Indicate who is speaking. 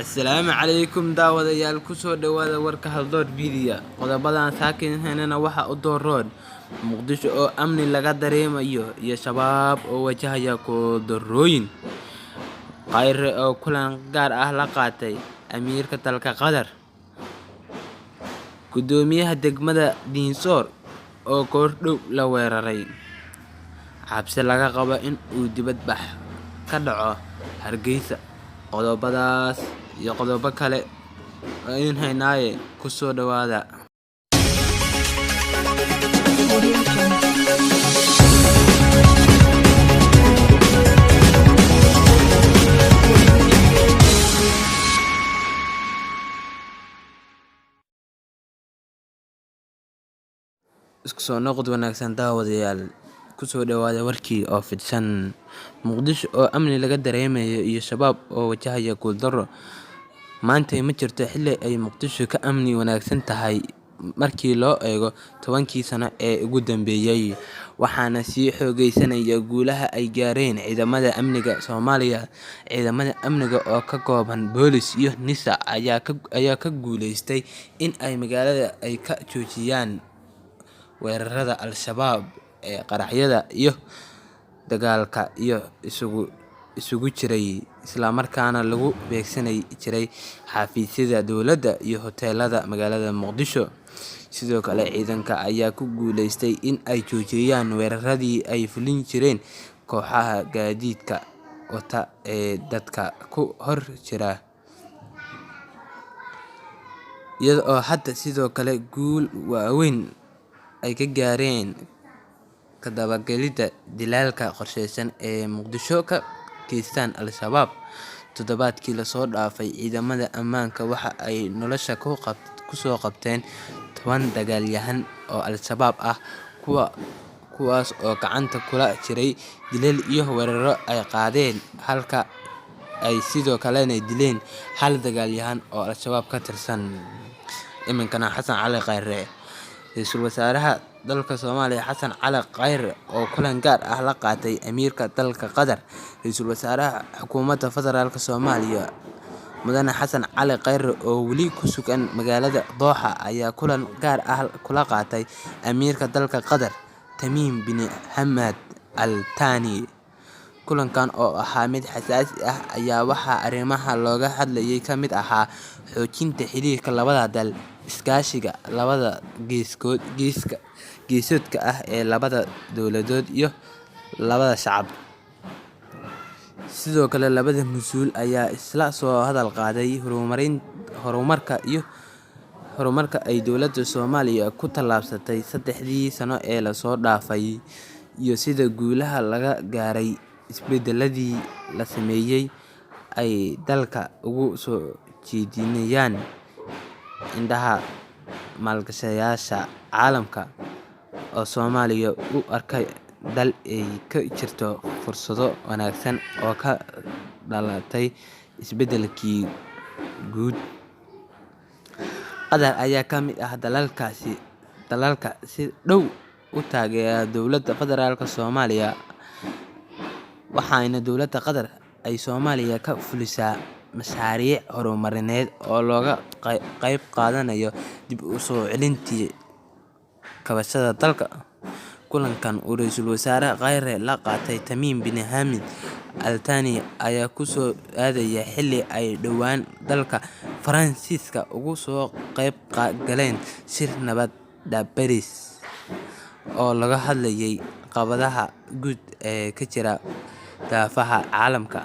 Speaker 1: Assalaamu calaykum daawadayaal ku soo dhawaada warka Haldoor Media. Qodobadan saakiinayna waxa u dooroon Muqdisho oo amni laga dareemayo iyo shabaab oo wajahaya darooyin. Khayre oo kulan gaar ah la qaatay amiirka dalka Qatar. Gudoomiyaha degmada Dinsoor oo kordhow la weeraray. Cabsi laga qabo in uu dibadbax ka dhaco Hargeysa. Qodobadaas iyo qodobo kale in haynaaye ku soo dhawaada. Isku soo noqod wanaagsan daawadayaal. Ku soo dhawaada warkii oo fidsan. Muqdisho oo amni laga dareemayo iyo shabaab oo wajahaya daro. Maanta ma jirto xilli ay Muqdisho ka amni wanaagsan tahay markii loo eego 10kii sano ee ugu dambeeyay, waxaana sii xoogeysanaya guulaha ay gaareen ciidamada amniga Soomaaliya. Ciidamada amniga oo ka kooban boolis iyo NISA ayaa ka guuleystay in ay magaalada ay ka joojiyaan weerarada Al-Shabaab ee qaraxyada iyo dagaalka iyo isugu jiray, isla markaana lagu beegsan jiray xafiisyada dowladda iyo hoteelada magaalada Muqdisho. Sidoo kale ciidanka ayaa ku guuleystay in ay joojiyaan weeraradii ay fulin jireen kooxaha gaadiidka wata ee dadka ku hor jira, iyada oo hadda sidoo kale guul waaweyn ay ka gaareen ka dabagalida dilalka qorsheysan ee Muqdisho ka geystaan Al-Shabaab. Toddobaadkii la soo dhaafay, ciidamada ammaanka waxa ay nolosha ku soo qabteen 10 dagaalyahan oo Al-Shabaab ah, kuwaas oo gacanta kula jiray dilal iyo weeraro ay qaadeen, halka ay sidoo kalena dileen 1 dagaalyahan oo Al-Shabaab ka tirsan. Iminkana Xasan Cali Khayre, Ra'iisul Wasaaraha dalka Soomaaliya Xasan Cali Khayre oo kulan gaar ah la qaatay amiirka dalka Qatar. Ra'iisul Wasaaraha Xukuumadda Federaalka Soomaaliya Mudane Xasan Cali Khayre oo weli ku sugan magaalada Dooxa ayaa kulan gaar ah kula qaatay amiirka dalka Qatar Tamim bin Hamad Al Thani. Kulankan oo ahaa mid xasaasi ah ayaa waxaa arrimaha looga hadlayay ka mid ahaa xoojinta xiriirka labada dal, iskaashiga labada geesoodka ah ee labada dowladood iyo labada shacab. Sidoo kale labada mas'uul ayaa isla soo hadal qaaday horumarka ay dowladda Soomaaliya ku tallaabsatay 3dii sano ee la soo dhaafay iyo sida guulaha laga gaaray isbedeladii la sameeyay ay dalka ugu soo jeedinayaan indhaha maalgashadayaasha caalamka oo Soomaaliya u arka dal ay ka jirto fursado wanaagsan oo ka dhalatay isbedelkii guud. Qatar ayaa ka mid ah dalalka si dhow u taageera dowladda Federaalka Soomaaliya, waxaana dowladda Qatar ay Soomaaliya ka fulisaa mashaariic horumarineed oo looga qayb qaadanayo dib u soo celinta kaabayaasha dalka. Kulankan uu Ra'iisul Wasaare Khayre la qaatay Tamim bin Hamad Al Thani ayaa ku soo aadaya xilli ay dhowaan dalka Faransiiska uga soo qayb galeen shir nabad baaris oo looga hadlayay caqabadaha guud ee ka jira daafaha caalamka.